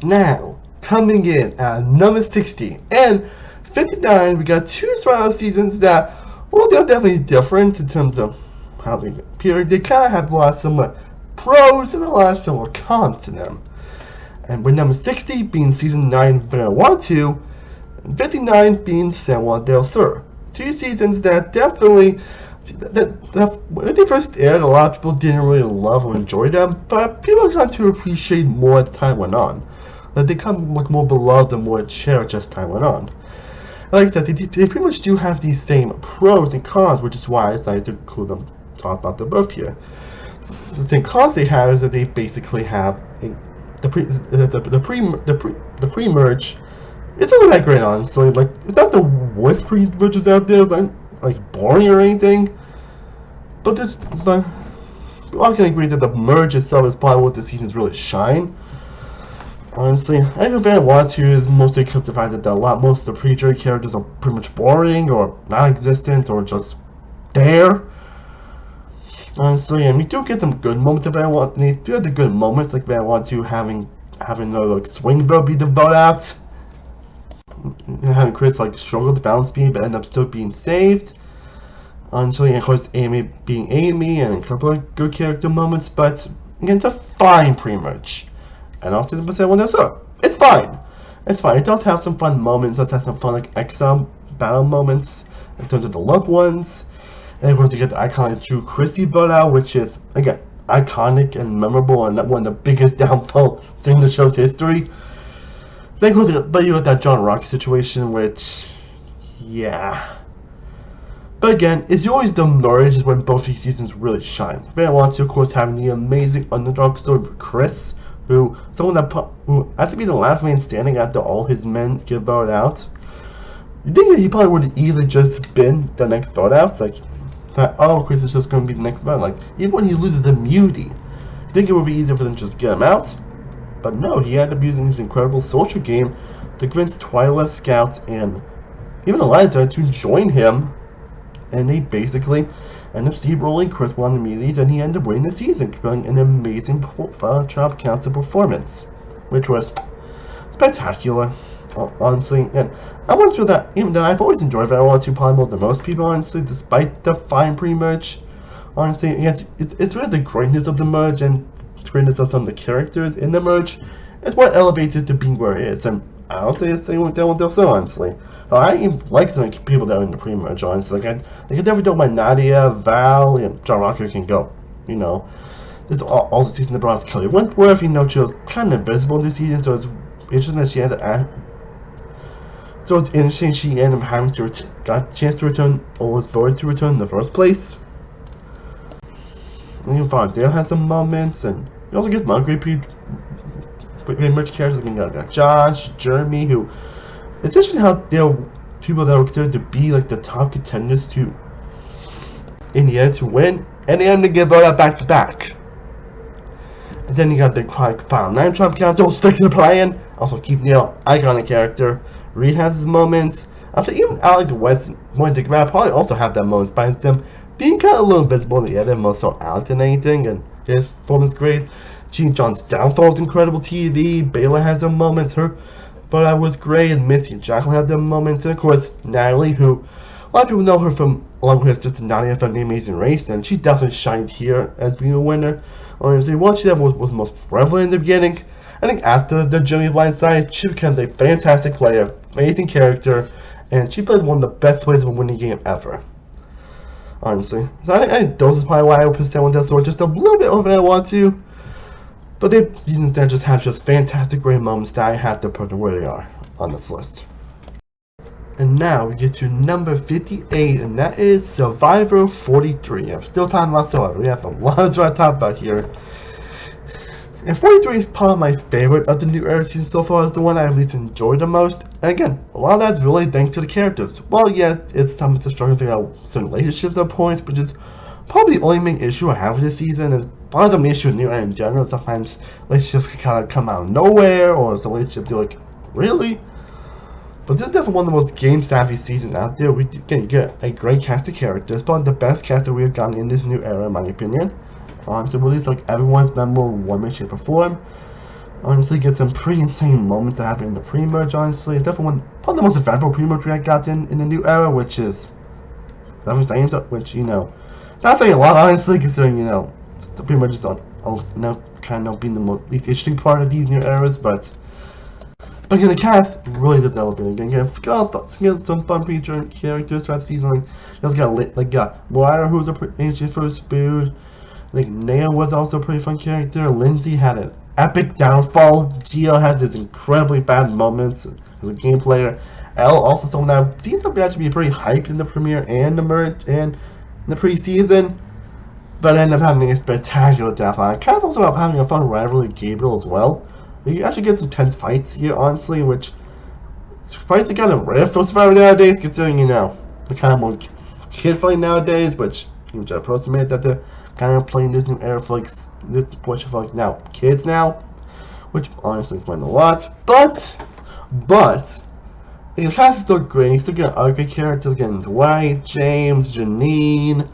Now, coming in at number 60 and 59, we got two survival seasons that, well, they're definitely different in terms of how they appear. They kind of have a lot of similar pros and a lot of similar cons to them. And with number 60 being season 9 of Vanuatu, and 59 being San Juan del Sur. Two seasons that definitely, when they first aired, a lot of people didn't really love or enjoy them, but people got to appreciate more as time went on. That they become like more beloved and more cherished as time went on. Like I said, they pretty much do have these same pros and cons, which is why I decided to include them, talk about them both here. The same cons they have is that they basically have the pre-merge. It's not that great, honestly. Like, it's not the worst pre-merges out there. It's not like boring or anything. But we all can agree that the merge itself is probably what the seasons really shine. Honestly, I think Vanuatu is mostly because of the fact that most of the pre-jury characters are pretty much boring or non-existent or just there. Honestly, and we do get some good moments of Vanuatu. They do have the good moments, like Vanuatu having like Swingville be the vote out, having Chris like struggle with balance beam but end up still being saved. Honestly, and of course Amy being Amy and a couple of good character moments, but again, it's a fine pre-merge. And also the San Juan del Sur. It's fine. It's fine. It does have some fun moments. It does have some fun like exile battle moments in terms of the loved ones. And we're going to get the iconic Drew Christie vote out, which is again iconic and memorable and one of the biggest downfalls in the show's history. Then but you got that John Rocky situation, which yeah. But again, it's always the merge is when both these seasons really shine. Vanuatu, of course, having the amazing underdog story with Chris, who had to be the last man standing after all his men get voted out. You think that he probably would have easily just been the next vote out? Like, oh, Chris is just going to be the next vote. Like, even when he loses immunity, you think it would be easier for them to just get him out? But no, he ended up using his incredible social game to convince Twyla, Scout, and even Eliza to join him. And they basically end up steamrolling Chris won immunities, and he ended up winning the season, giving an amazing Child Council performance, which was spectacular, honestly. And I want to feel that, even though I've always enjoyed Vanuatu probably more than most people, honestly, despite the fine pre-merge. Honestly, it's really the greatness of the merge and the greatness of some of the characters in the merge is what elevates it to being where it is. And I don't think it's anyone that will so, honestly. I even like some people that are in the pre-merge, honestly. Like, I could never know my Nadia, Val, and John Rocker can go. You know, this also season that brought us Kelly Wentworth. You know, she was kind of invisible this season, so it's interesting that she had to act. So it's interesting she ended up having to got a chance to return, or was voted to return in the first place. And even Vondale has some moments, and you also get some other great pre-merge characters. Like, you got Josh, Jeremy, who. Especially how they're people that were considered to be like the top contenders to, in the end, to win, and they end up getting voted out back to back. And then you got the Final 9 Trump Council sticking to the plan, also Keith Neal, iconic character. Reed has his moments. After even Alec West wanted to come out, probably also have that moments by them being kind of a little invisible in the edit, more so Alec than anything, and his performance great. Gene John's downfall is incredible TV. Bayla has her moments. But I was great, and Missy and Jacqueline had their moments, and of course Natalie, who a lot of people know her from along with her sister Nadia from The Amazing Race, and she definitely shined here as being a winner. Honestly, what she was most prevalent in the beginning. I think after the Jimmy Blindside, she becomes a fantastic player, amazing character, and she plays one of the best ways of a winning game ever. Honestly, so I think those is probably why I would put San Juan del Sur just a little bit over than I want to. But they instead just have just fantastic great moments that I have to put where they are on this list. And now we get to number 58, and that is Survivor 43. I'm still talking about Survivor. We have a lot to talk about here. And 43 is probably my favorite of the new era season so far. It's the one I at least enjoyed the most. And again, a lot of that's really thanks to the characters. Well, yes, it's sometimes the struggle to figure out certain relationships at points, which is probably the only main issue I have with this season. And part of the main issue with new era in general, sometimes relationships can kind of come out of nowhere, or some relationships you're like, really? But this is definitely one of the most game-savvy seasons out there. We can get a great cast of characters, probably the best cast that we have gotten in this new era, in my opinion. So at least like everyone's memorable one way, shape, or form. honestly get some pretty insane moments that happen in the pre-merge. Honestly, it's definitely probably the most eventful pre-merge I got in the new era, which is saying so, which not saying a lot honestly, considering the pre-merge is on kind of being the least interesting part of these new eras, but again, the cast really does elevate again. Get some fun featuring characters throughout the season. Like, you also got Moira, who's a ancient first boot. Like, Naya was also a pretty fun character. Lindsay had an epic downfall. Gio has his incredibly bad moments as a game player. Elle also someone that seems to actually be pretty hyped in the premiere and the merge and the preseason, but ended up having a spectacular downfall. I kind of also up having a fun rivalry with Gabriel as well. You actually get some tense fights here, honestly, which fights are kind of rare for Survivor nowadays, considering, the kind of more kid fight nowadays, which I approximate that they're kind of playing this new era for this portion for now kids now, which honestly explains a lot. But the cast is still great. You still get other good characters, again, Dwight, James, Janine,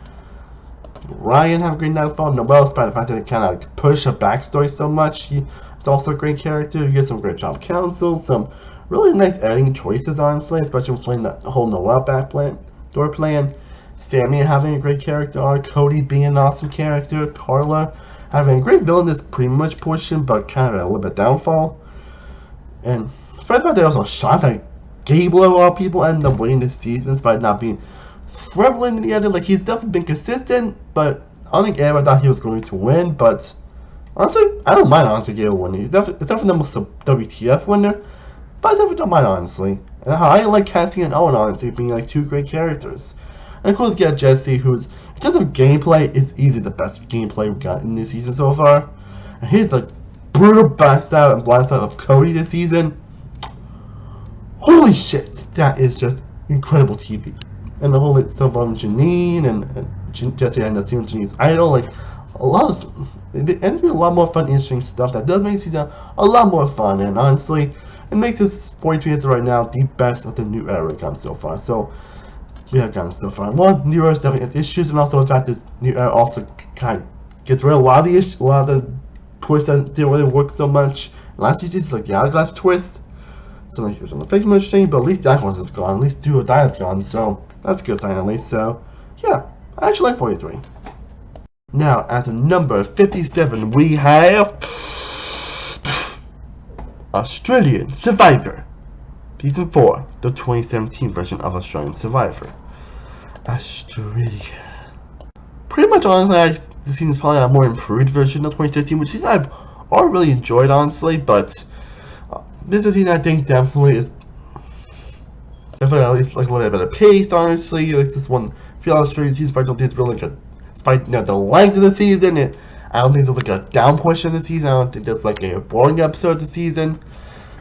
Ryan have a great downfall. Noelle, despite the fact that they kind of push a backstory so much, he's also a great character. You get some great job counsel, some really nice editing choices, honestly, especially when playing the whole Noelle door plan. Sammy having a great character arc, Cody being an awesome character, Carla having a great villain this pretty much portion, but kind of a little bit downfall. And despite the fact that also shot that Gable of all people ended up winning this season despite not being prevalent in the end. Like, he's definitely been consistent, but I don't think anyone thought he was going to win. But honestly, I don't mind honestly Gable winning. It's definitely the most WTF winner, but I definitely don't mind honestly. And I like Cassie and Owen honestly being like two great characters. And of course, you get Jesse, who's in terms of gameplay, is easily the best gameplay we've got in this season so far. And here's the brutal backstab and blindside of Cody this season. Holy shit, that is just incredible TV. And the whole stuff on Janine and Jesse and the season Janine's idol, like a lot of it ends with a lot more fun, interesting stuff that does make the season a lot more fun. And honestly, it makes this 42 years right now the best of the new era we've gotten so far. So we have gotten so far. One, new era definitely has issues, and also the fact this new era also kind of gets rid of a lot of the issues, a lot of the twists that didn't really work so much. Last season, it's like the Hourglass twist. So like here's on the fake much thing, but at least that one is gone. At least Do or Die is gone, so that's a good sign at least. So yeah, I actually like 43. Now at number 57 we have Australian Survivor Season 4, the 2017 version of Australian Survivor. Australia. Pretty much honestly, this season is probably a more improved version of 2016, which is I've already really enjoyed honestly, but this season I think definitely is definitely at least like a little bit better paced honestly. Like this one, I feel Australian season, but I don't think it's really like despite the length of the season, I don't think there's like a down portion of the season. I don't think there's like a boring episode of the season.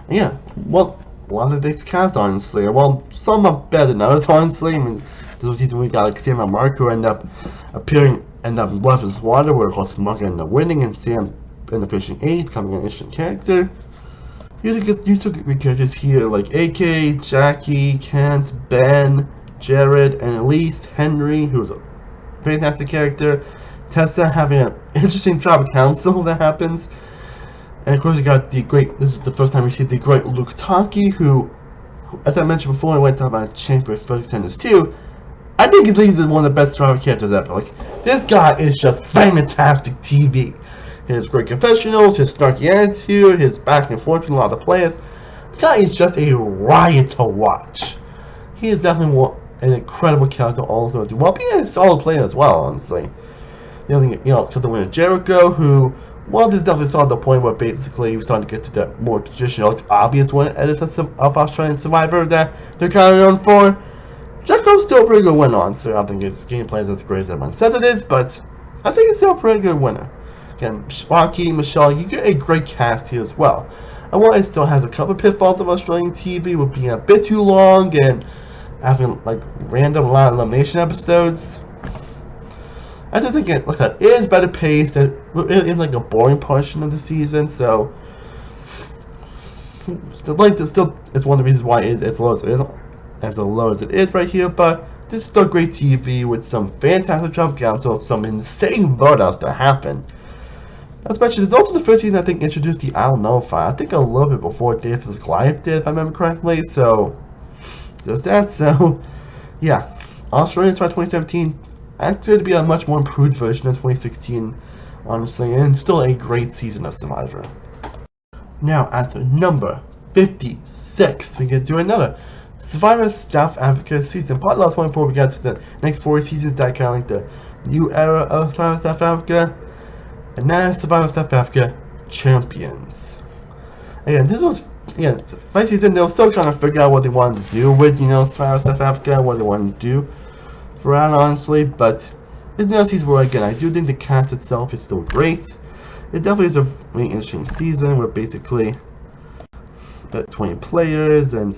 And yeah, well, a lot of the cast honestly. Well, some are better than others honestly. I mean, this was season we got like Sam and Mark who end up in Blood vs. Water, where of course Mark ended up winning and Sam ended up finishing 8, becoming an interesting character. You took great characters here like AK, Jackie, Kent, Ben, Jared, and Elise, Henry, who's a fantastic character, Tessa having an interesting job of counsel that happens, and of course you got the great, this is the first time we see the great Luke Taki, who, as I mentioned before, I went to talk about Champion for Contenders 2, I think he's one of the best Survivor characters ever. Like, this guy is just fantastic TV. His great confessionals, his snarky attitude, his back and forth between a lot of the players. The guy is just a riot to watch. He is definitely an incredible character all through, while being a solid player as well, honestly. Because the winner Jericho, who, well, this definitely saw the point where basically we're starting to get to the more traditional, obvious winner edits of Australian Survivor that they're kind of known for. Jericho's still a pretty good winner, honestly. I don't think his gameplay is as great as everyone says it is, but I think he's still a pretty good winner. Again, Rocky, Michelle, you get a great cast here as well. And while it still has a couple of pitfalls of Australian TV with being a bit too long and having like random elimination episodes, I just think it is better paced. It is like a boring portion of the season, so the length is still one of the reasons why it is as low as it is right here. But this is still great TV with some fantastic jump counts, so some insane vote outs to happen. Not to mention, it's also the first season I think introduced the I'll Nullify. I think a little bit before David vs. Goliath did, if I remember correctly. So, just that. So, yeah. Australian Survivor 2017 acted to be a much more improved version of 2016, honestly, and still a great season of Survivor. Now, at number 56, we get to another Survivor South Africa season. Part of 24, we got to the next 4 seasons that kind of like the new era of Survivor South Africa. And now Survivor South Africa Champions. Again, this was, my season, they were still trying to figure out what they wanted to do with, Survivor South Africa, what they wanted to do for that, honestly. But this new season, where again, I do think the cast itself is still great. It definitely is a really interesting season where basically the 20 players and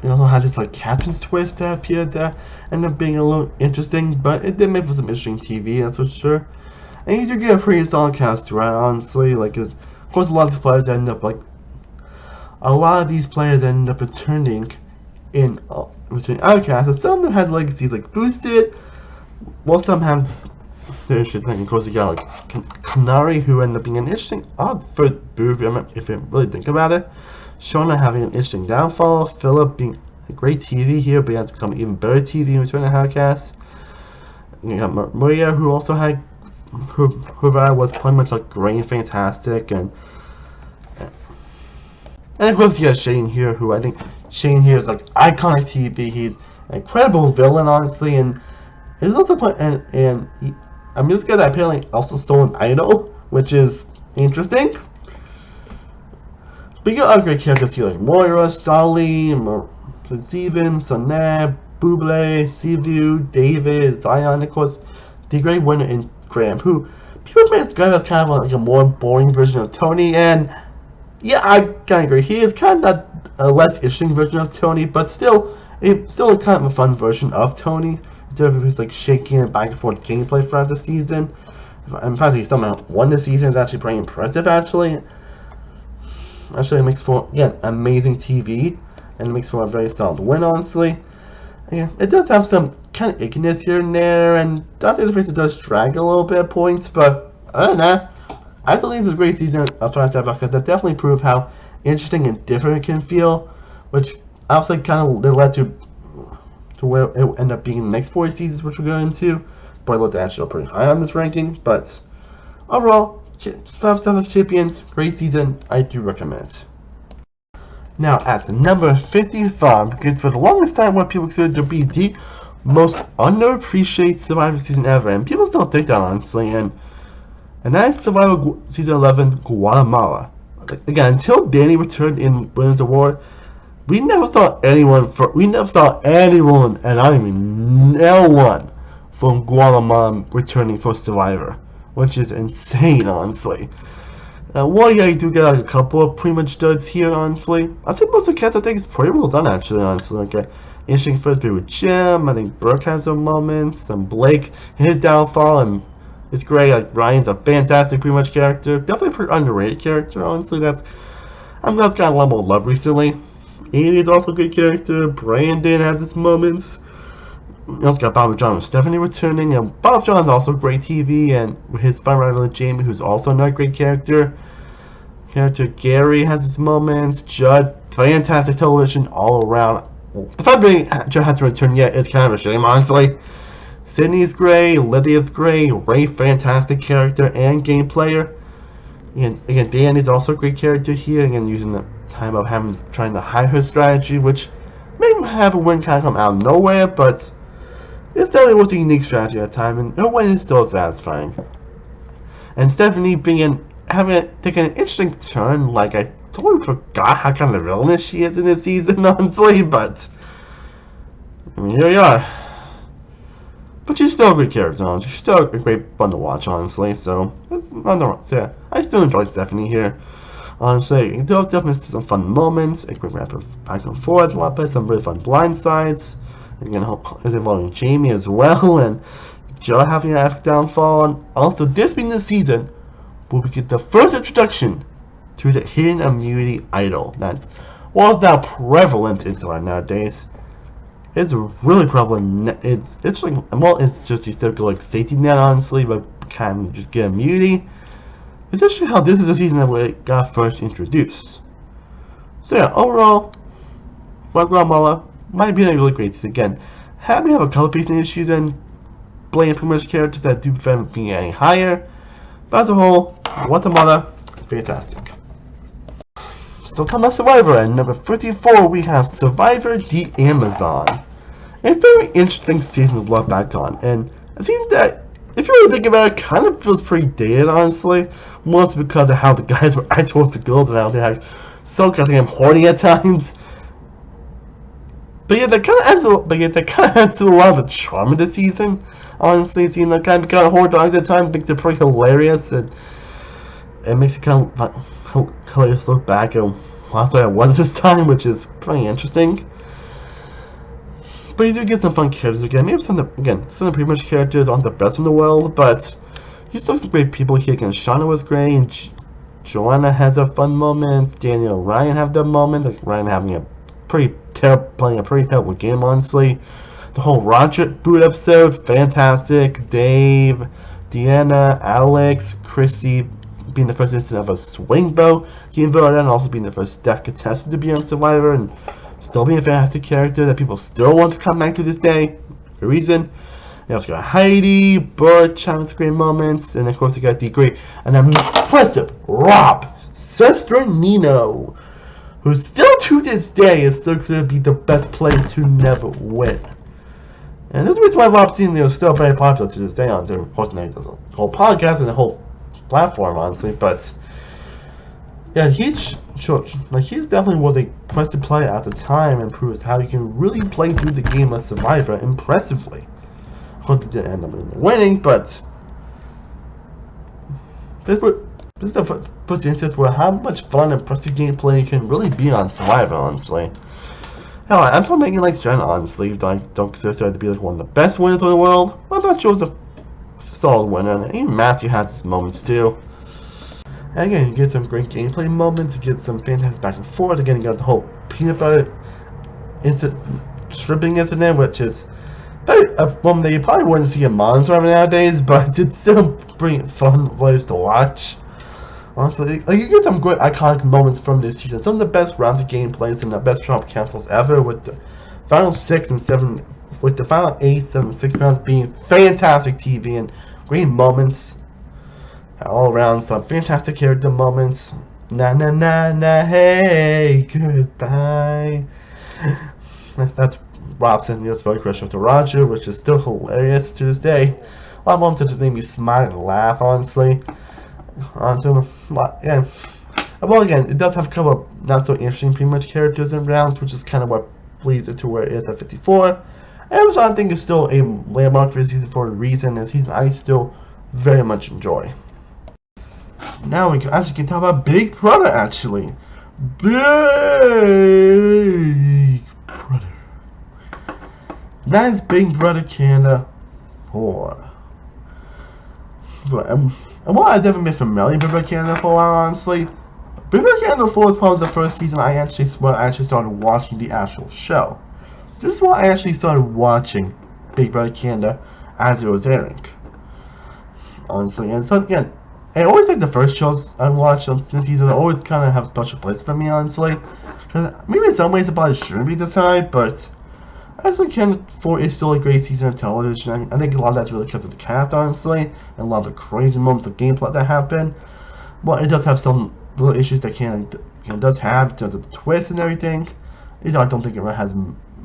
you also had this like captain's twist that appeared that ended up being a little interesting, but it did make for some interesting TV, that's for sure. And you do get a pretty solid cast throughout, honestly. Like, of course, a lot of these players end up returning in returning outcasts, and some of them had legacies like boosted, while some have their shit. Like, of course, you got like Canary, who ended up being an interesting odd first move if you really think about it. Shona having an interesting downfall. Philip being a great TV here, but he has to become even better TV in Return to Outcast. You got Maria, who also had her was pretty much like great and fantastic, and of course you got Shane here, who I think Shane here is like iconic TV. He's an incredible villain, honestly, and he's also this guy that apparently also stole an idol, which is interesting. But you got other great characters here like Moira, Sally, Steven, Soneb, Buble, Seaview, David, Zion, of course, the great winner in Graham, who people may describe as kind of like a more boring version of Tony, and yeah, I kind of agree. He is kind of not a less interesting version of Tony, but still a kind of a fun version of Tony. It's like shaking and back and forth gameplay throughout the season. In fact, he somehow won the season. Is actually pretty impressive, actually. Actually, it makes for, again, amazing TV, and it makes for a very solid win, honestly. Yeah, it does have some kind of ickiness here and there, and I think the face does drag a little bit at points, but other than that, I think it's a great season of Survivor South Africa that definitely proved how interesting and different it can feel, which obviously kind of led to where it will end up being in the next 4 seasons, which we'll go into. But I looked at actually pretty high on this ranking, but overall, Survivor South Africa Champions, great season, I do recommend it. Now at number 55, because for the longest time what people consider to be the most underappreciated Survivor season ever, and people still think that, honestly, and that is Survivor Season 11 Guatemala. Again, until Danny returned in Winners Award, we never saw anyone, and I mean no one, from Guatemala returning for Survivor, which is insane, honestly. Well, yeah, you do get like a couple of pretty much duds here, honestly. I think most of the cats, I think, is pretty well done, actually, honestly. Like, interesting first bit with Jim. I think Burke has some moments, and Blake, his downfall, and it's great. Like, Ryan's a fantastic pretty much character. Definitely a pretty underrated character, honestly. I'm glad it's got a lot more love recently. Amy is also a good character. Brandon has its moments. You also got Bob John and Stephanie returning, and Bob John's also great TV, and his fun rival Jamie, who's also another great character. Gary has his moments. Judd, fantastic television all around. The fact that Judd hasn't returned yet is kind of a shame, honestly. Sydney's great, Lydia's great, Ray, fantastic character and game player. And again, Danny's also a great character here, again, using the time of trying to hide her strategy, which may have a win kind of come out of nowhere, but it definitely was a unique strategy at the time, and her win is still satisfying. And Stephanie taking an interesting turn, like I totally forgot how kind of villainous she is in this season, honestly, but I mean, here you are. But she's still a great character, honestly. She's still a great fun to watch, honestly, so yeah, I still enjoyed Stephanie here. Honestly, there was definitely some fun moments, a great wrap of back and forth, a lot of some really fun blind sides. Again, it's involving Jamie as well, and Joe having an epic downfall, and also this being the season where we get the first introduction to the hidden immunity idol that was now prevalent in Survivor nowadays. It's really prevalent. It's like, well, it's just your typical like safety net, honestly, but Academy just get immunity. It's actually how this is the season that we got first introduced. So yeah, overall, Blood Guatemala might be a really great season. Again, having have a couple pacing issues and blame pretty much characters that do prevent being any higher. But as a whole, Guatemala, fantastic. So talking about Survivor, at number 54 we have Survivor the Amazon. A very interesting season to look back on, and it seems that if you really think about it, kind of feels pretty dated, honestly. Mostly because of how the guys were acting towards the girls and how they had so goddamn horny at times. But yeah, that kind of adds to a lot of the charm of the season. Honestly, seeing that kind of horror dogs at times makes it pretty hilarious, and it makes it kind of hilarious to look back at what I was this time, which is pretty interesting. But you do get some fun characters again. Maybe some of the pretty much characters aren't the best in the world, but you still have some great people here. Again, Shauna was great, and Joanna has her fun moments. Daniel and Ryan have their moments, like Ryan having a playing a pretty terrible game, honestly. The whole Roger boot episode, fantastic. Dave, Deanna, Alex, Christy being the first incident of a swing vote getting voted out, and also being the first deaf contestant to be on Survivor, and still being a fantastic character that people still want to come back to this day. For a reason. You also got Heidi, Butch having some great moments, and of course you got the great and impressive Rob Cesternino, who still to this day is still going to be the best player to never win. And this is the reason why Rob Cesternino is still very popular to this day on the whole podcast and the whole platform, honestly. But yeah, he definitely was a impressive player at the time, and proves how you can really play through the game of Survivor impressively. Of course, it didn't end up winning, but this is the first instance where how much fun and impressive gameplay can really be on Survivor, honestly. Hell, I'm still making like Jen, honestly. I don't consider her to be like one of the best winners in the world. I thought she was a solid winner, and even Matthew has his moments too. And again, you get some great gameplay moments, you get some fantastic back and forth. Again, you got the whole peanut butter stripping incident, which is a moment that you probably wouldn't see in modern Survivor nowadays, but it's still pretty fun ways to watch. Honestly, like, you get some good iconic moments from this season. Some of the best rounds of gameplays and the best trump cancels ever, with the final 6 and 7, with the final 8, 7, 6 rounds being fantastic TV and great moments all around. Some fantastic character moments. Na na na na, hey, goodbye. That's Robson, it's very crucial to Roger, which is still hilarious to this day. A lot of moments that just made me smile and laugh, honestly. Yeah. Well, again, it does have a couple of not so interesting pretty much characters and rounds, which is kind of what leads it to where it is at 54. Amazon, I think, is still a landmark for the season for a reason, and a season I still very much enjoy. Now we can actually talk about Big Brother, actually. Big Brother. That is Big Brother Canada 4. And while I've never been familiar with Big Brother Canada for a while, honestly, Big Brother Canada 4 is probably the first season I actually started watching the actual show. This is why I actually started watching Big Brother Canada as it was airing. Honestly, and so again, I always like the first shows I watched on this season. Always kind of have a special place for me, honestly. Cause maybe in some ways it probably shouldn't be this high, but I think Canada 4 is still a great season of television. I think a lot of that's really because of the cast, honestly, and a lot of the crazy moments of gameplay that happen. But it does have some little issues that Canada does have in terms of the twists and everything. I don't think it really has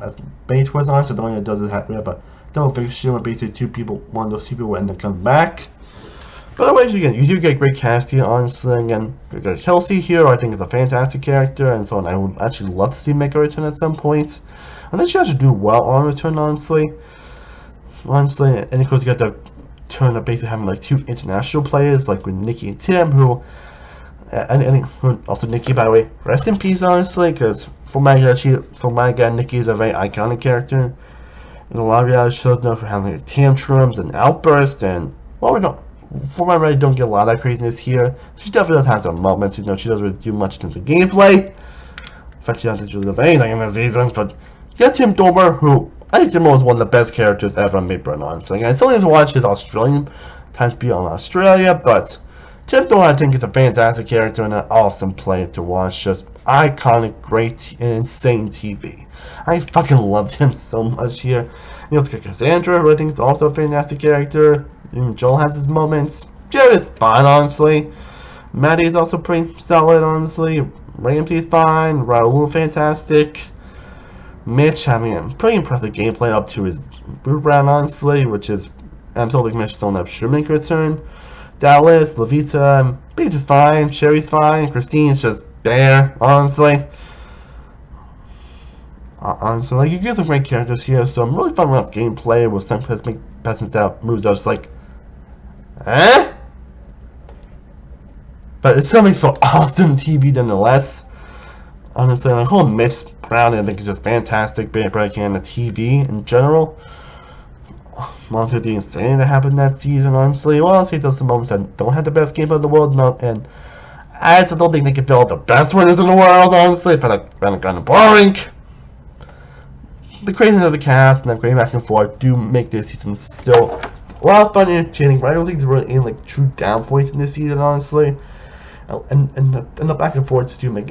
as many twists on it, so the only thing it does is we have a double fiction where basically one of those two people will end up coming back. But otherwise, again, you do get great cast here, honestly. Again, you got Kelsey here, I think is a fantastic character, and so on. I would actually love to see make a return at some point. I think she actually do well on return, honestly. And of course, you got the turn of basically having like 2 international players, like with Nikki and Tim, who also Nikki, by the way, rest in peace, honestly, because for my guy, Nikki is a very iconic character. And a lot of reality shows know for having like, tantrums and outbursts, and well, for my right, don't get a lot of craziness here. She definitely does have some moments. She doesn't really do much into the gameplay. In fact, she doesn't really do anything in this season. But you got Tim Dormer, who I think Jimbo is one of the best characters ever on Big Brother, honestly. And I still need to watch his Australian time to be on Australia, but Tim Thorne, I think, is a fantastic character and an awesome player to watch. Just iconic, great, and insane TV. I fucking loved him so much here. You know, Cassandra, who I think is also a fantastic character. Even Joel has his moments. Jared is fine, honestly. Maddie is also pretty solid, honestly. Ramsey is fine. Raul, fantastic. Mitch having a pretty impressive gameplay up to his boot round, honestly, which is, I'm still think Mitch still have Shoemaker return. Dallas, Levita, Paige is fine. Sherry's fine. Christine's just there, honestly. Honestly, like, you get some great characters here, so I'm really fun with gameplay with some peasants out moves that are just like, eh? But it still makes for awesome TV nonetheless. Honestly, like, whole Mitch Brown, I think, is just fantastic breaking on the TV in general. Honestly, the insanity that happened that season, honestly. Well, I'll say those are moments that don't have the best gameplay in the world, and I still don't think they can fill the best winners in the world, honestly. But like, kind of boring. The craziness of the cast and the great back and forth do make this season still a lot of fun and entertaining, but I don't think there's really any like true down points in this season, honestly. And the back and forths do make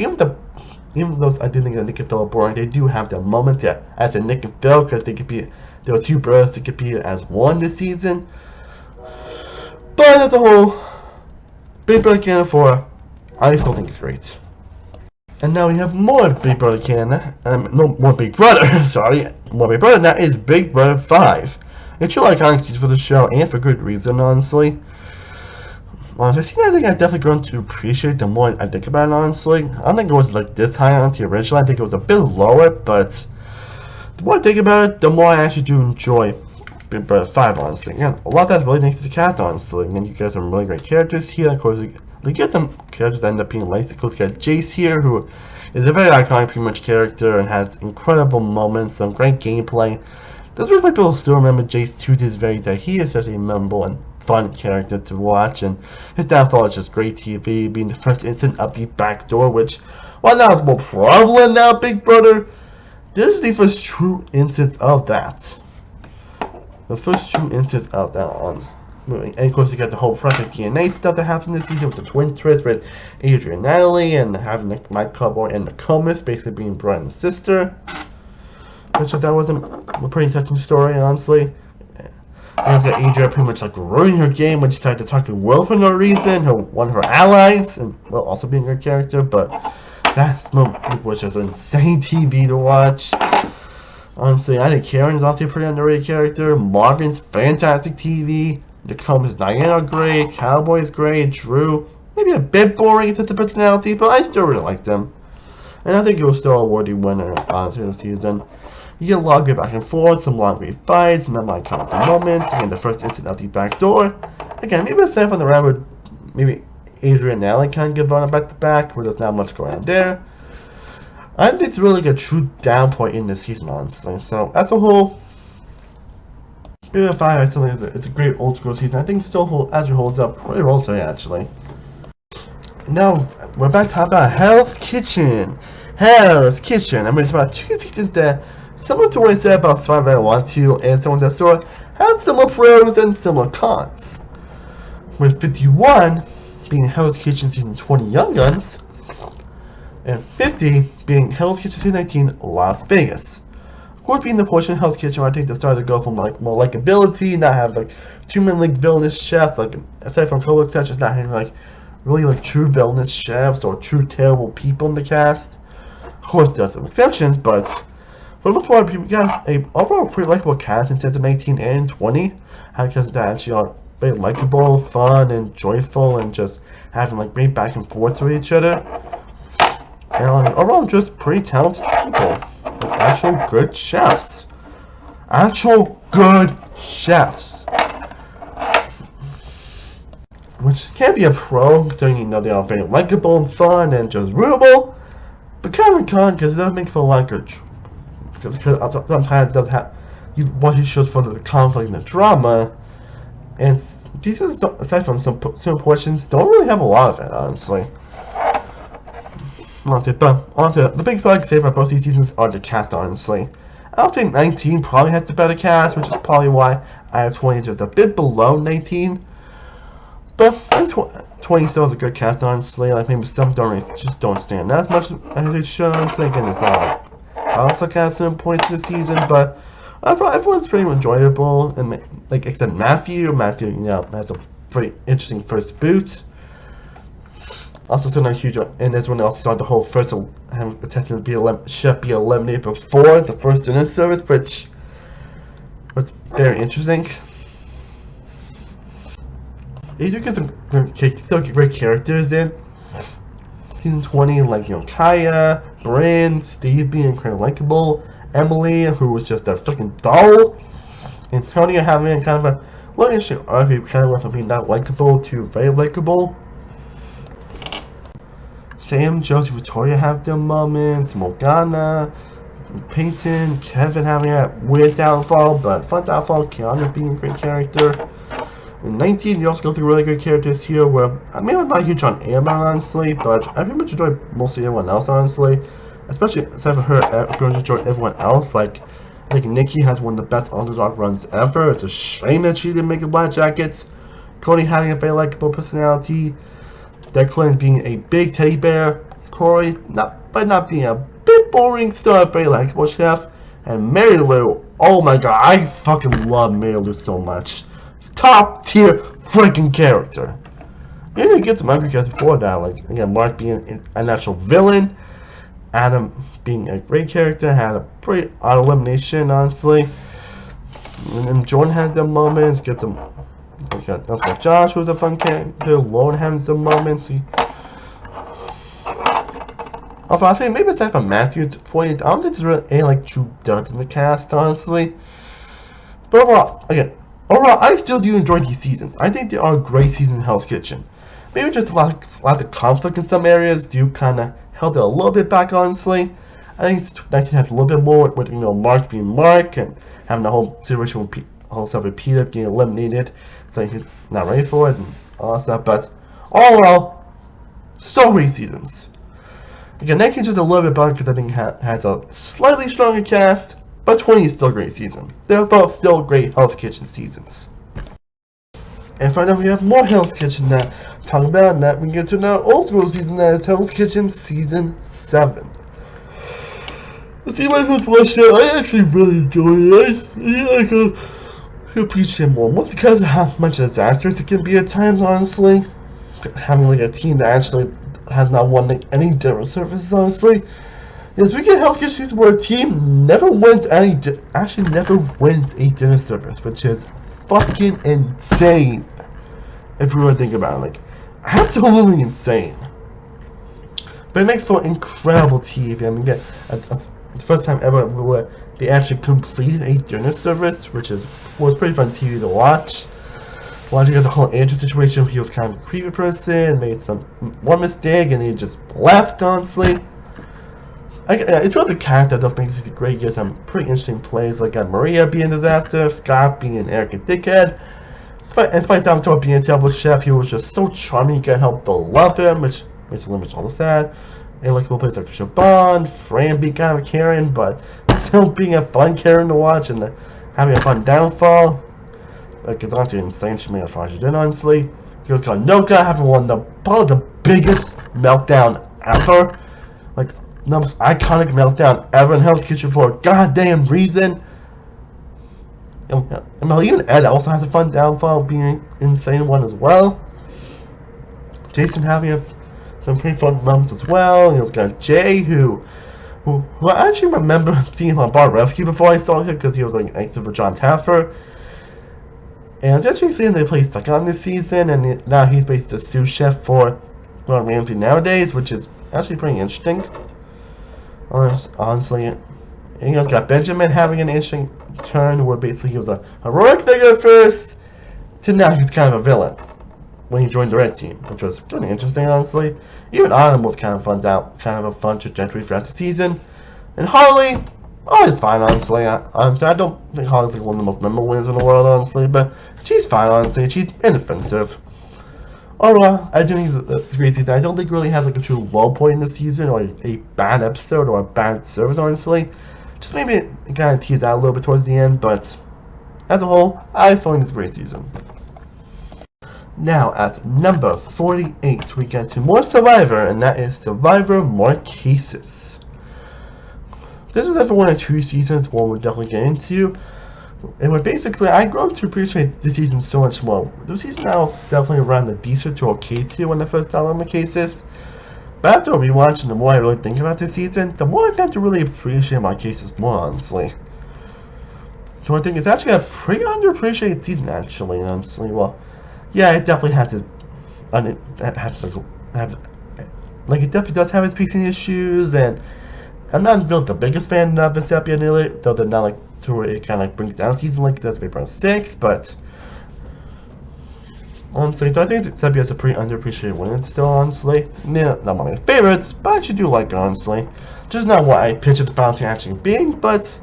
even those I do think that Nick and Phil are boring, they do have their moments, yeah, as in Nick and Phil, because there are two brothers that compete as one this season. But as a whole, Big Brother Canada 4, I still think it's great. And now we have more Big Brother Canada, no, more Big Brother, sorry, more Big Brother, that is Big Brother 5. A true iconic for the show, and for good reason, honestly. I think I've definitely grown to appreciate the more I think about it, honestly. I don't think it was like this high on the original, I think it was a bit lower, but the more I think about it, the more I actually do enjoy Big Brother 5, honestly. Again, a lot of that's really thanks to the cast, honestly. And you get some really great characters here, of course. You get some characters that end up being nice. Of course, you got Jace here, who is a very iconic, pretty much character and has incredible moments, some great gameplay. Does really make people still remember Jace to this very day. He is such a memorable and fun character to watch, and his downfall is just great TV, being the first instant of the back door, which, while now it's more prevalent now, Big Brother, this is the first true instance of that. The first true instance of that on. And of course, you got the whole Project DNA stuff that happened this season with the twin twist with Adrian and Natalie, and having like Mike Cowboy and the Comas basically being brother and sister. Which that wasn't a pretty touching story, honestly. And you got Adrian pretty much like ruining her game when she tried to talk to Will for no reason, one of her allies, and Will also being her character, but that moment was just insane TV to watch. Honestly, I think Karen is also a pretty underrated character. Marvin's fantastic TV. The Comas Diana are great. Cowboy's great. Drew, maybe a bit boring in terms of personality, but I still really liked them. And I think it was still a worthy winner, honestly, this season. You get a lot of good back and forth, some long great fights, some iconic moments. Again, the first instant of the back door. Again, maybe a set on the round where maybe Adrian and Allen kind of give on back to back, where there's not much going on there. I think it's really a true down point in this season, honestly. So, as a whole, Big Brother 5, I still think it's a great old school season. I think it still actually holds up really well today, actually. Now, we're back to talk about Hell's Kitchen. Hell's Kitchen. I mean, it's about 2 seasons there. Similar to what I said about Survivor I Want To, and someone that sort of have similar pros and similar cons. With 51 being Hell's Kitchen Season 20 Young Guns, and 50 being Hell's Kitchen Season 19 Las Vegas. Of course, being the portion of Hell's Kitchen where I think they started to go from like more likability, not have like too many like villainous chefs, like aside from Cobra just not having like really like true villainous chefs or true terrible people in the cast. Of course, there are some exceptions, but for the most part, we got a overall pretty likable cast in terms of 19 and 20. Because that actually are very likable, fun, and joyful, and just having like great back and forth with each other. And overall, just pretty talented people. Like, actual good chefs. Actual good chefs. Which can be a pro, considering you know they are very likable and fun and just rootable. But kind of a con, because it doesn't make for like a because sometimes it does have you watch these shows for the conflict and the drama, and these seasons, aside from some portions, don't really have a lot of it, honestly. But honestly, the big thing I can say about both these seasons are the cast, honestly. I'll say 19 probably has the better cast, which is probably why I have 20 just a bit below 19. But I think 20 still has a good cast, honestly. Like maybe some just don't stand as much as they should, honestly. Again, it's not also cast 7 points this season, but everyone's pretty enjoyable. And like except Matthew, has a pretty interesting first boot. Also, still not huge, and this one also saw the whole first attempted to should be eliminated before the first dinner service, which was very interesting. They do get some still get great characters in season 20, like Kaya, Bryn, Steve being incredibly likable, Emily, who was just a fucking doll, Antonia having kind of a interesting arc, who kind of went from being not likable to very likable. Sam, Josie, Victoria have their moments, Morgana, Peyton, Kevin having a weird downfall, but fun downfall, Keanu being a great character. In 19, you also go through really good characters here, where I mean, I'm not huge on Amber, honestly, but I pretty much enjoyed mostly everyone else, honestly. Especially, aside from her, I pretty much enjoyed everyone else. Like, I think Nikki has one of the best underdog runs ever. It's a shame that she didn't make the Black Jackets. Cody having a very likable personality. Declan being a big teddy bear. Corey, not being a bit boring, still a very likable chef. And Mary Lou, oh my god, I fucking love Mary Lou so much. Top tier freaking character. You didn't get some ugly guys before that, like again, Mark being a natural villain, Adam being a great character, had a pretty odd elimination, honestly. And then Jordan has their moments, get some. We got also Josh, who's a fun character. Lauren having some moments. Although I think maybe aside from Matthew's point, I don't think there's really any like true duds in the cast, honestly. But overall, I still do enjoy these seasons. I think they are great seasons in Hell's Kitchen. Maybe just a lot of conflict in some areas do kind of held it a little bit back, honestly. I think 19 has a little bit more with Mark being Mark and having the whole situation with whole stuff with Peter getting eliminated, so he's not ready for it and all that stuff. But all in all, so great seasons. Again, 19 is just a little bit better because I think has a slightly stronger cast, but 20 is still a great season. They're both still great Hell's Kitchen seasons. And finally, we have more Hell's Kitchen to talk about, and that we get to another old school season that is Hell's Kitchen Season 7. The team I just watched it, I actually really enjoy it. I appreciate more because of how much disastrous it can be at times, honestly. Having like a team that actually has not won like, any dinner services, honestly. Yes, we get Hell's Kitchen season where a team never wins a dinner service, which is fucking insane. If you really think about it, like, absolutely insane. But it makes for incredible TV. I mean, the first time ever where they actually completed a dinner service, which was pretty fun TV to watch. Watching the whole Andrew situation, he was kind of a creepy person, made one mistake, and he just left, honestly. It's really the cast that does make this great. Get some pretty interesting plays, like Maria being a disaster, Scott being an arrogant dickhead. Despite Salvatore being a terrible chef, he was just so charming. You can't help but love him, which makes him all the sad. And likable plays like Shaban, Fran being kind of a Karen, but still being a fun Karen to watch and having a fun downfall. Like, it's honestly insane she made a far she did, honestly. He was called Noka, having probably the biggest meltdown ever. Like, the most iconic meltdown ever in Hell's Kitchen for a goddamn reason. And even Ed also has a fun downfall, being an insane one as well. Jason having some pretty fun moments as well. And he's got Jay, who I actually remember seeing him on Bar Rescue before I saw him, because he was like an exit for John Taffer. And I was actually seeing they play second on this season, and now he's basically the sous chef for Gordon Ramsay nowadays, which is actually pretty interesting. Honestly, and you got Benjamin having an interesting turn, where basically he was a heroic figure at first, to now he's kind of a villain when he joined the Red Team, which was kind of interesting, honestly. Even Autumn was kind of a fun trajectory throughout the season, and Harley, it's fine, honestly. I don't think Harley's like one of the most memorable winners in the world, honestly, but she's fine, honestly. She's inoffensive. Overall, I do think it's a great season. I don't think it really has like a true low point in the season, or a bad episode, or a bad service, honestly. Just maybe it kind of teased out a little bit towards the end, but as a whole, I still think it's a great season. Now, at number 48, we get to more Survivor, and that is Survivor More Cases. This is definitely one of 2 seasons one we'll definitely get into. And basically, I've grown to appreciate this season so much more. The season now definitely around the decent to okay tier when I first downloaded Cases. But after rewatching, the more I really think about this season, the more I got to really appreciate my cases more, honestly. So I think it's actually a pretty underappreciated season, actually, honestly. Well, yeah, it definitely has it definitely does have its pacing issues, and I'm not really the biggest fan of Vecepia nearly, though they're not like to where it kind of like brings down season like Death Vapor 6, but honestly, so I think Vecepia is a pretty underappreciated winner still, honestly. Yeah, not one of my favorites, but I actually do like it, honestly. Just not what I pictured the balancing actually being, but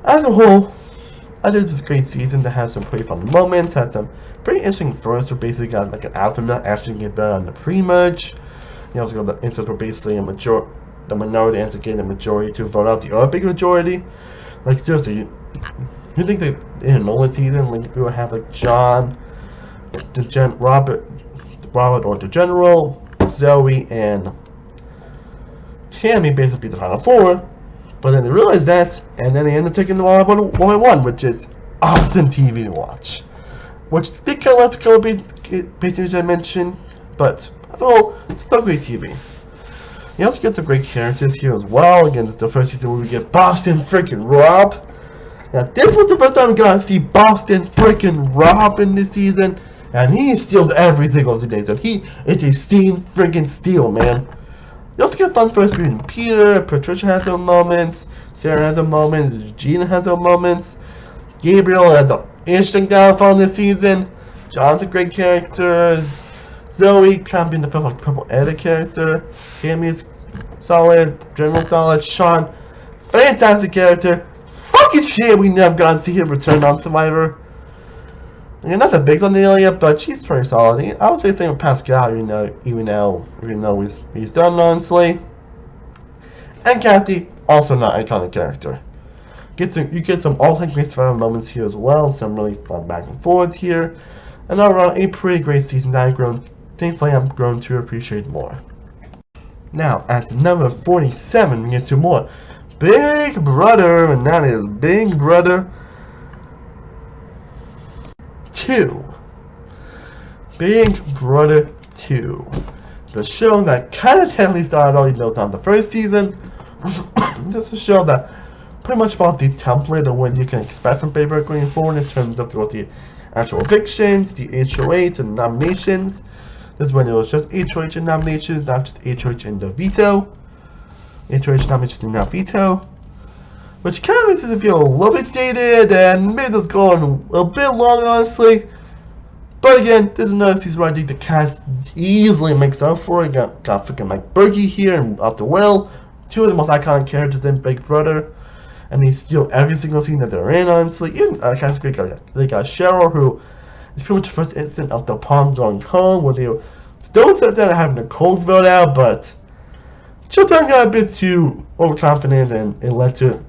as a whole, I think this is a great season that has some pretty fun moments, has some pretty interesting firsts where basically got like an alpha male actually get better on the pre-merge. You also got the instance where basically the minority ends up getting the majority to vote out the other big majority. Like seriously, you think that in a normal season, like we would have like John, Robert or the General, Zoe, and Tammy basically the final 4. But then they realized that, and then they ended up taking the 1-1, which is awesome TV to watch. Which they kind of left a couple basically as I mentioned, but as a whole, still great TV. You also get some great characters here as well. Again, this is the first season where we get Boston freaking Rob. Now, this was the first time we got to see Boston freaking Rob in this season, and he steals every single day. So he is a freaking steal, man. You also get fun first between Peter, Patricia has her moments, Sarah has her moments, Gina has her moments, Gabriel has an interesting downfall this season, John's a great character, Zoe kind of being the first like purple edit character, Tammy's solid, General solid, Sean, fantastic character, fucking shit we never got to see him return on Survivor. You're not the big on Nelia, but she's pretty solid. I would say the same with Pascal, even though he's done, honestly. And Kathy, also not an iconic character. You get some all-time great Survivor moments here as well, some really fun back and forwards here. And overall, a pretty great season that thankfully I'm grown to appreciate more. Now, at number 47, we get to more Big Brother, and that is Big Brother 2. Big Brother 2. The show that kind of technically started all, on the first season. This is a show that pretty much followed the template of what you can expect from Big Brother going forward in terms of both the actual evictions, the HOH, and nominations. This is when it was just HOH and nominations, not just HOH and the veto. HOH nominations and not veto. Which kind of makes it feel a little bit dated and made this go on a bit long, honestly. But again, this is another season where I think the cast easily makes up for it. Got freaking Mike Berkey here and Out the Well, 2 of the most iconic characters in Big Brother. And they steal every single scene that they're in, honestly. Even cast great guy. They got Cheryl, who is pretty much the first instant of the prom going home, where they were don't set down having a cold vote out, but Showtime got a bit too overconfident, and it led to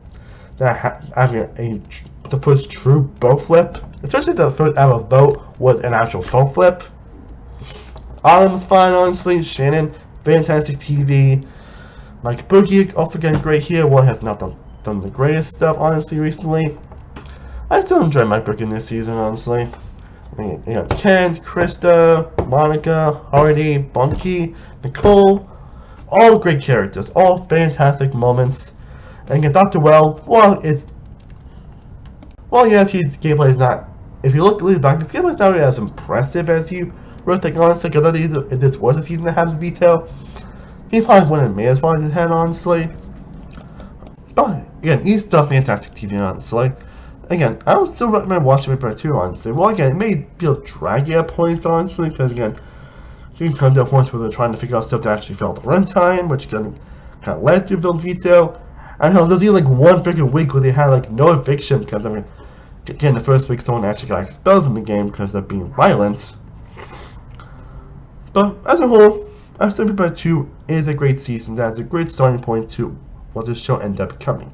having the first true vote flip. Especially the first ever vote was an actual vote flip. Autumn's fine, honestly. Shannon, fantastic TV. Mike Boogie also getting great here. Well, has not done the greatest stuff, honestly, recently. I still enjoy Mike Boogie in this season, honestly. I mean, you got Kent, Krista, Monica, Hardy, Bunky, Nicole. All great characters. All fantastic moments. And again, Dr. Well, yes, his gameplay is not. If you look back, his gameplay is not really as impressive as you were thinking, honestly. Because if this was a season that has veto, he probably wouldn't have made as far as his head, honestly. But again, he's still fantastic TV, honestly. Again, I would still recommend watching Big Brother 2, honestly. Well, again, it may feel draggy at points, honestly, because again, you can come to a point where they're trying to figure out stuff to actually fill the runtime, which kind of led to Villain Veto. And there's even like one freaking week where they had like no eviction because I mean, again, the first week someone actually got expelled from the game because they're being violent. But as a whole, I still Big Brother 2 is a great season. That's a great starting point to what this show ended up becoming.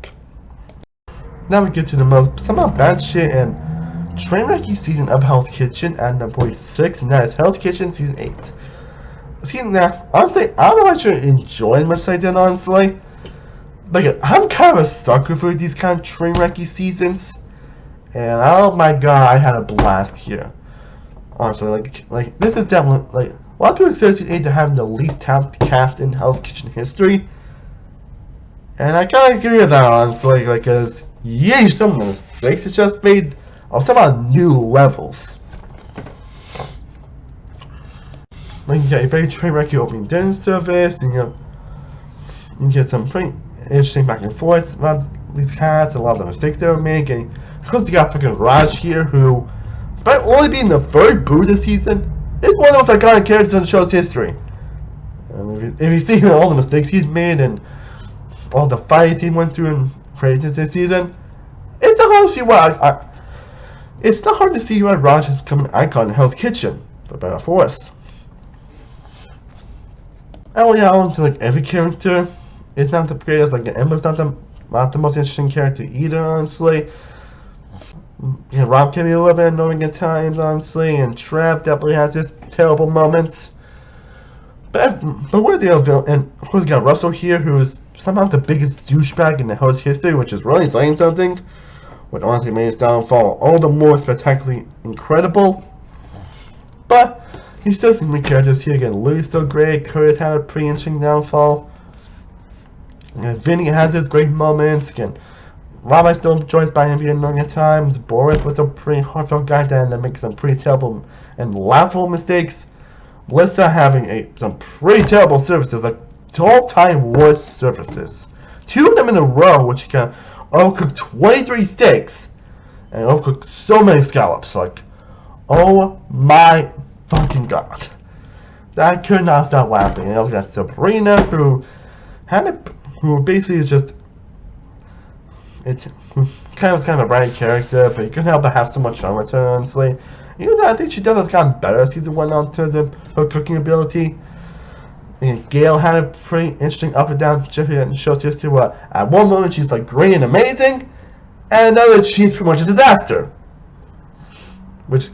Now we get to the most somehow bad shit and train-wrecky season of Hell's Kitchen at number 46, and that is Hell's Kitchen Season 8. Season now, honestly, I don't know if I should enjoy as much as I did, honestly. But I'm kind of a sucker for these kind of train-wrecky seasons. And oh my god, I had a blast here. Honestly, like this is definitely, like, a lot of people consider Season 8 to have the least talented cast in Hell's Kitchen history. And I kind of agree with that, honestly, like, because, yeesh, some of the mistakes it just made are somehow new levels. Like, you get a very train-wrecky opening dinner service, and you get some pretty interesting back and forth about these casts, and a lot of the mistakes they were making. Of course, you got fucking Raj here, who, despite only being the third boo this season, is one of the most iconic characters in the show's history. And if you see all the mistakes he's made and all the fights he went through and created this season, it's not hard to see why it's not hard to see why Raj has become an icon in Hell's Kitchen, for better or for worse. Oh yeah, I want to like every character. It's not the greatest. Like Emma's not the most interesting character either, honestly. Yeah, Rob can be a little bit annoying at times, honestly, and Trev definitely has his terrible moments. But we're the other, and of course we got Russell here, who is somehow the biggest douchebag in the host history, which is really saying something. Which honestly made his downfall all the more spectacularly incredible. But he still some great characters here. Again, Louis so great. Curtis had a pretty interesting downfall. And Vinny has his great moments. Again, Rabbi still enjoys by him being annoying at times. Boris was a pretty heartfelt guy that makes some pretty terrible and laughable mistakes. Melissa having some pretty terrible services, like all-time worst services. 2 of them in a row, which you can overcook 23 steaks and overcook so many scallops. Like, oh my fucking god. I could not stop laughing. And also got Sabrina, who basically is just kind of a bright character, but you couldn't help but have so much fun with her, honestly. Even though I think she has gotten better as season 1 in terms of her cooking ability. And Gail had a pretty interesting up and down shift in the show's history, where at one moment she's like great and amazing, and another she's pretty much a disaster. Which,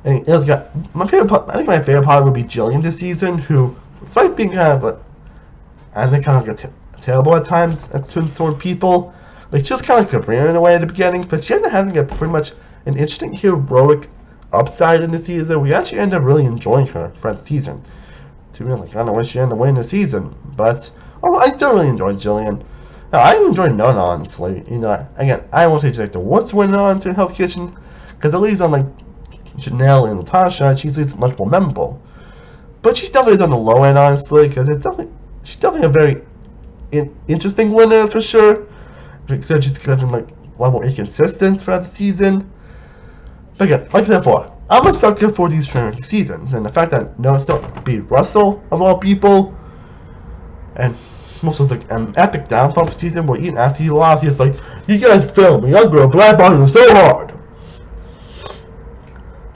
and it's got my favorite part. I think my favorite part would be Jillian this season, who, despite being kind of I think kind of like terrible at times at certain sort of people, like she was kind of like Sabrina in a way at the beginning, but she ended up having a pretty much an interesting heroic upside in the season. We actually ended up really enjoying her throughout the season. To be like, I don't know when she ended up winning the season, but I still really enjoyed Jillian. Now, I enjoyed Nona, honestly. Again, I won't say she's like the worst winner on to Hell's Kitchen, because at least on like Janelle and Natasha, she's at least much more memorable. But she's definitely on the low end, honestly, because she's definitely a very interesting winner for sure. Except she's been like a lot more inconsistent throughout the season. But again, like I said before, I'm a sucker for these train seasons, and the fact that Nona still beat Russell of all people, and most was like an epic downfall for season where even after he lost, he's like, "You guys failed me. I'm gonna blackball you so hard."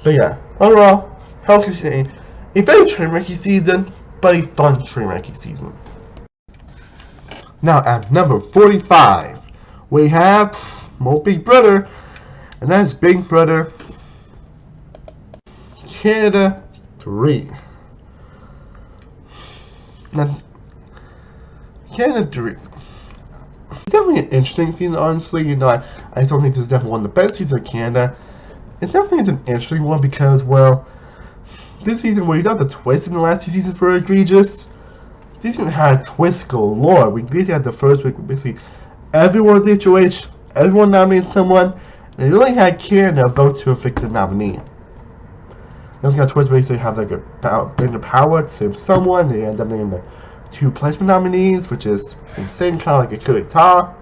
But yeah, overall, Hell's Kitchen a very train-wrecky season, but a fun train-wrecky season. Now at number 45, we have more Big Brother, and that's Big Brother Canada 3. Now, Canada 3. It's definitely an interesting season, honestly. I still think this is definitely one of the best seasons of Canada. It definitely is an interesting one because, well, this season, where you got the twists in the last 2 seasons were egregious. This season had twists galore. We basically had the first week, basically everyone's HOH, everyone nominated someone, and it only had Canada vote to evict the nominee. Those got twist basically have like a power to save someone. They end up being the 2 placement nominees, which is insane, kind of like a coup d'etat.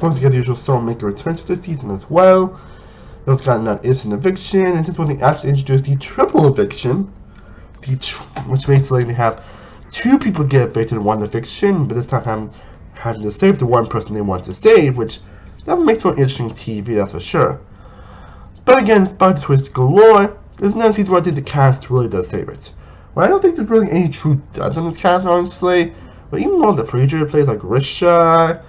Once again, the usual Soulmaker returns for this season as well. Those got an instant eviction, and this one they actually introduced the triple eviction, which basically they have 2 people get evicted in 1 eviction, but this time having to save the 1 person they want to save, which that makes for interesting TV, that's for sure. But again, despite the twist galore, this is not a season where I think the cast really does save it. Well, I don't think there's really any true duds on this cast, honestly. But even though the pre-jury plays like Risha,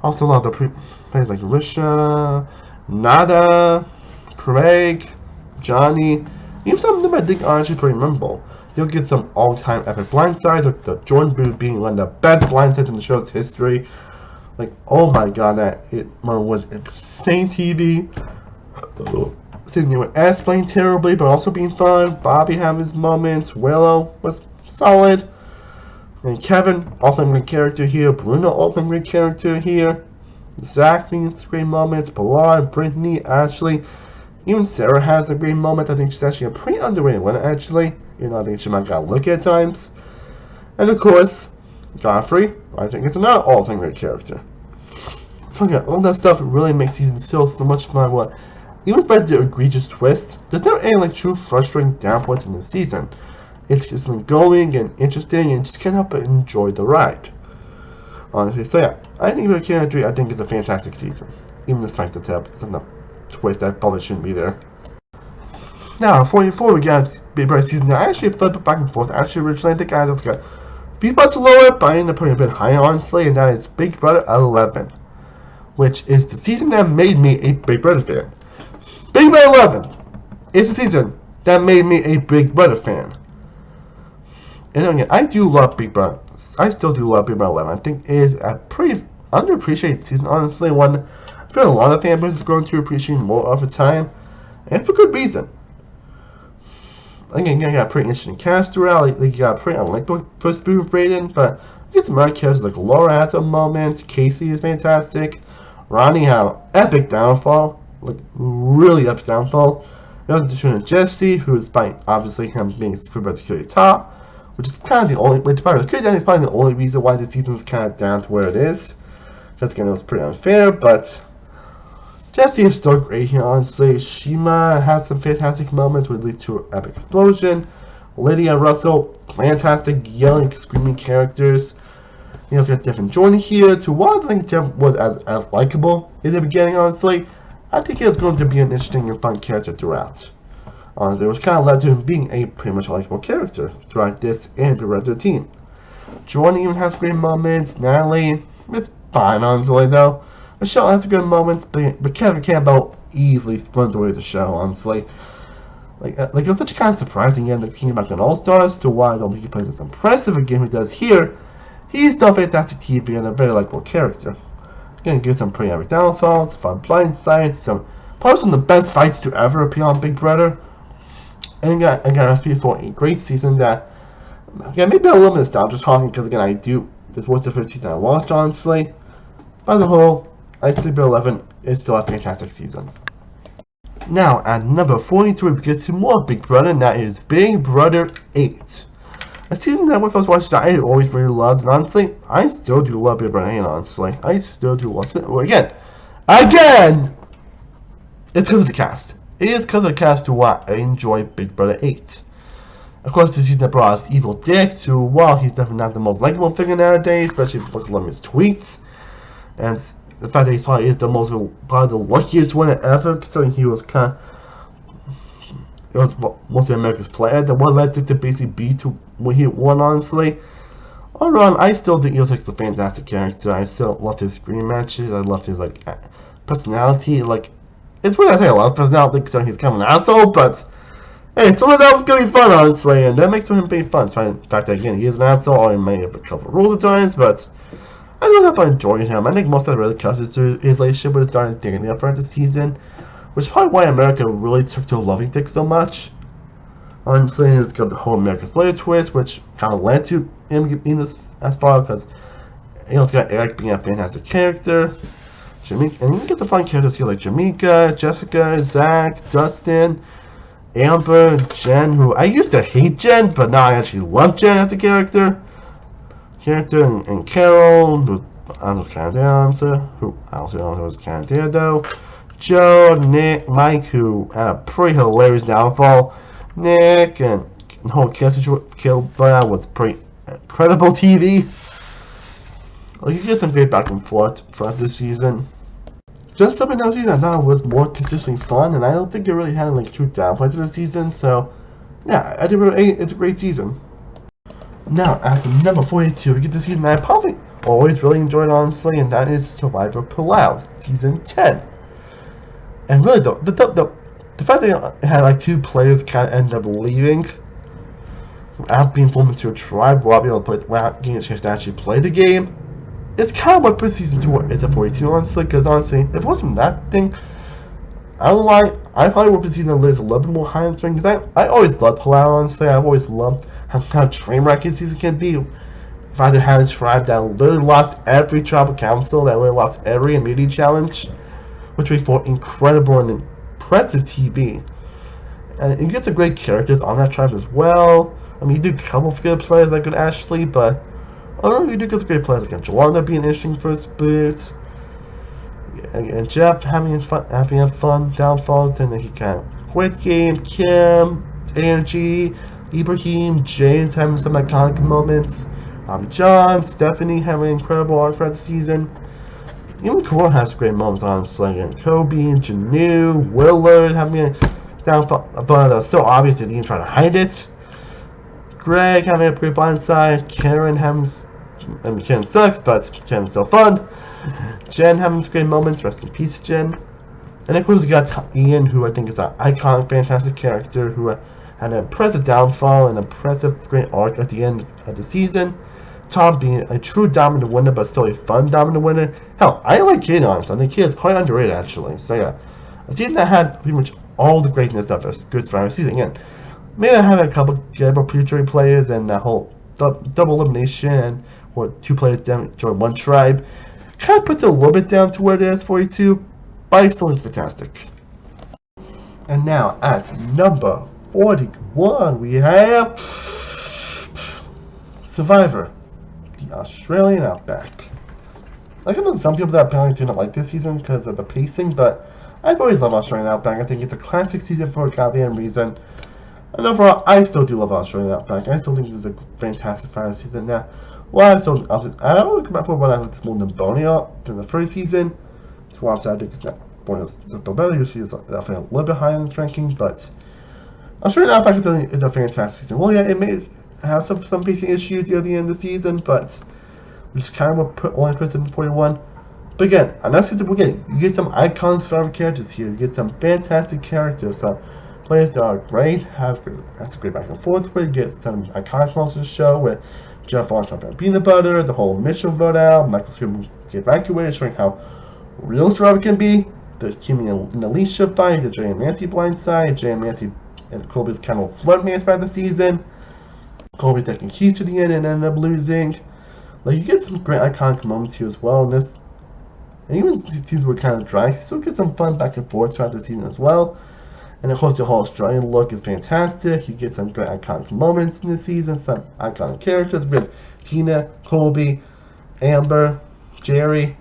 Also, a lot of the players like Risha, Nada, Craig, Johnny, even some of them I think are actually pretty memorable. You'll get some all-time epic blindsides, with the Jordan Boo being one of the best blindsides in the show's history. Like, oh my god, that was insane TV. Sydney with S playing terribly, but also being fun. Bobby having his moments. Willow was solid. And Kevin, also a great character here. Bruno, also a great character here. Zach being great moments. Pilar, Brittany, Ashley. Even Sarah has a great moment. I think she's actually a pretty underrated one, actually. You know, I think she might got a look at times. And of course, Godfrey, I think it's another all-time great character. So yeah, all that stuff really makes season so much fun. What, even despite the egregious twist, there's never any like true frustrating down points in the season. It's just like going and interesting, and just can't help but enjoy the ride. Honestly, so yeah, I think Big Brother 3, I think is a fantastic season, even despite the twist that probably shouldn't be there. Now, before we get Big Brother season, I actually flipped back and forth. Actually, originally I think I just got a few spots lower, but I ended up putting a bit higher, honestly, and that is Big Brother 11, which is the season that made me a Big Brother fan. Big Brother 11 is the season that made me a Big Brother fan. And again, I do love Big Brother. I still do love Big Brother 11. I think it is a pretty underappreciated season, honestly. One I feel a lot of fan bases are going to appreciate more over time, and for good reason. Again, you got a pretty interesting cast throughout. Like, you got a pretty unlikable first movie with Brayden, but you get some other characters like Laura has some moments. Casey is fantastic. Ronnie had an epic downfall, like really epic downfall. You have to Jesse, who is by obviously him being super security top, which is kind of the only, which part of the is probably the only reason why the season is kind of down to where it is. Because again, it was pretty unfair, but Jesse is still great here, honestly. Shima has some fantastic moments which lead to an epic explosion. Lydia Russell, fantastic yelling, screaming characters. You know, it's got Jeff and Jordan here. To while I think Jeff was as likable in the beginning, honestly, I think he was going to be an interesting and fun character throughout. Honestly, which kind of led to him being a pretty much likable character throughout this and the rest of the team. Jordan even has great moments. Natalie, it's fine, honestly, though. Michelle has good moments, but Kevin Campbell easily spins away the show, honestly. Like it was such a kind of surprising end of King back on All-Stars to why I don't think he plays as impressive a game he does here. He's still fantastic TV and a very likable character. Gonna give some pretty epic downfalls, fun blindsides, probably some of the best fights to ever appear on Big Brother. And again, a recipe for a great season that, again, maybe a little bit nostalgia talking because again, this was the first season I watched, honestly. But as a whole, I think Big Brother 11 is still a fantastic season. Now, at number 43, we get to more Big Brother, and that is Big Brother 8. A season that when I first watched I always really loved, and honestly, I still do love Big Brother 8, honestly. I still do watch it. Well, again, it's because of the cast. It is because of the cast to why I enjoy Big Brother 8. Of course, this season that brought us Evil Dick, who, while he's definitely not the most likable figure nowadays, especially if you look at his tweets, and the fact that he probably is probably the luckiest winner ever, considering he was it was mostly America's player that one led to basically be to when he won, honestly. Overall, I still think Eosix is a fantastic character. I still love his screen matches. I love his personality. Like, it's weird I say I love personality considering he's kind of an asshole, but hey, someone else is gonna be fun, honestly, and that makes for him being fun. In fact, again, he is an asshole, or he may have a couple of rules at times, but I don't know if I enjoyed him. I think most of that really comes to his relationship with his daughter Danielle for this season, which is probably why America really took to loving Dick so much. Honestly, it's got the whole America's Later twist, which kind of led to him being this as far, because you know, it's got Eric being a fantastic character. And you get the fun characters here like Jamaica, Jessica, Zach, Dustin, Amber, Jen, who I used to hate Jen, but now I actually love Jen as a character. And Carol, who I was Canada, who I also don't know was Canada though. Joe, Nick, Mike, who had a pretty hilarious downfall. Nick and the whole kill was pretty incredible TV. Like, you get some great back and forth throughout this season. Just something else season I thought was more consistently fun, and I don't think it really had like true downpoints in the season. So yeah, I think it's a great season. Now, at number 42, we get the season that I probably always really enjoyed, honestly, and that is Survivor Palau Season 10. And really, the fact that it had like 2 players kind of end up leaving without being formed into a tribe, without getting a chance to actually play the game, it's kind of what puts Season 2 is a 42, honestly, because honestly, if it wasn't that thing, I don't lie, I probably would put Season Liz a little bit more high on swing, because I always loved Palau, honestly. I've always loved how train wrecking Season can be. If I had a tribe that literally lost every tribal council, that literally lost every immunity challenge, which we thought incredible and impressive TV. And you get some great characters on that tribe as well. I mean, you do come with good players like good Ashley, but I don't know, you do get some great players like Jelana being interesting first bit. And Jeff having fun downfalls, and then he kind of quit game. Kim, Angie, Ibrahim, James having some iconic moments. John, Stephanie having incredible art throughout the season. Even Cora has great moments, honestly. And Kobe, Janu, Willard having a downfall, but so obvious that he didn't try to hide it. Greg having a great blindside. Karen having, I mean, Karen sucks, but Karen's still fun. Jen having some great moments. Rest in peace, Jen. And of course, we got Ian, who I think is an iconic, fantastic character who had an impressive downfall and impressive, great arc at the end of the season. Tom being a true dominant winner, but still a fun dominant winner. Hell, I like Kid honestly. I think Kid's quite underrated, actually. So yeah, a season that had pretty much all the greatness of a good Survivor season. Again, maybe I have a couple of pre-jury players and that whole double elimination, or 2 players join 1 tribe. Kind of puts it a little bit down to where it is, 42, but it still is fantastic. And now at number 41, we have Survivor, the Australian Outback. Like, I know some people that apparently do not like this season because of the pacing, but I've always loved Australian Outback. I think it's a classic season for a goddamn reason. And overall, I still do love Australian Outback. I still think this is a fantastic final season. Now, well, I would come back for one I like this more than Borneo than the first season. To watch, I think it's not Borneo's a little better. Usually, it's definitely a little bit higher in its ranking, but Australian Outback is a fantastic season. Well, yeah, it may have some pacing issues near the end of the season, but we just kind of put only put in 41. But again, I'm not saying at the beginning, you get some iconic Survivor characters here. You get some fantastic characters. So players that are great, have some great back and forth where you get some iconic moments of the show with Jeff on top of peanut butter, the whole Mitchell vote out, Michael Scoop get evacuated, showing how real Survivor can be. The Kimmy and Alicia fight, the Jay and Manti blindside, Jay and Manti and Colby's kind of flood man throughout the season. Colby taking key to the end and ended up losing. Like, you get some great iconic moments here as well in this. And even these seasons were kind of dry, you still get some fun back and forth throughout the season as well. And of course, the whole Australian look is fantastic. You get some great iconic moments in this season, some iconic characters with Tina, Colby, Amber, Jerry,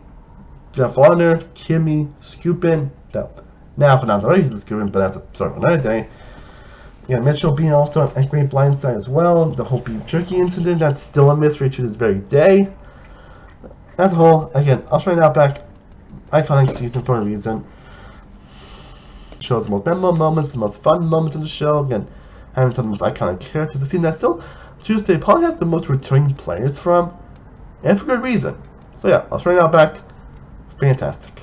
Jeff Honor, Kimmy, Scoopin. Now for not the reason Scoopin, but that's a sort of another day. Yeah, Mitchell being also a great blindside as well. The whole beef jerky incident, that's still a mystery to this very day. As a whole, again, Australian Outback, iconic season for a reason. Shows the most memorable moments, the most fun moments of the show. Again, having some of the most iconic characters. The season that still, Tuesday, probably has the most returning players from, and for good reason. So yeah, Australian Outback, fantastic.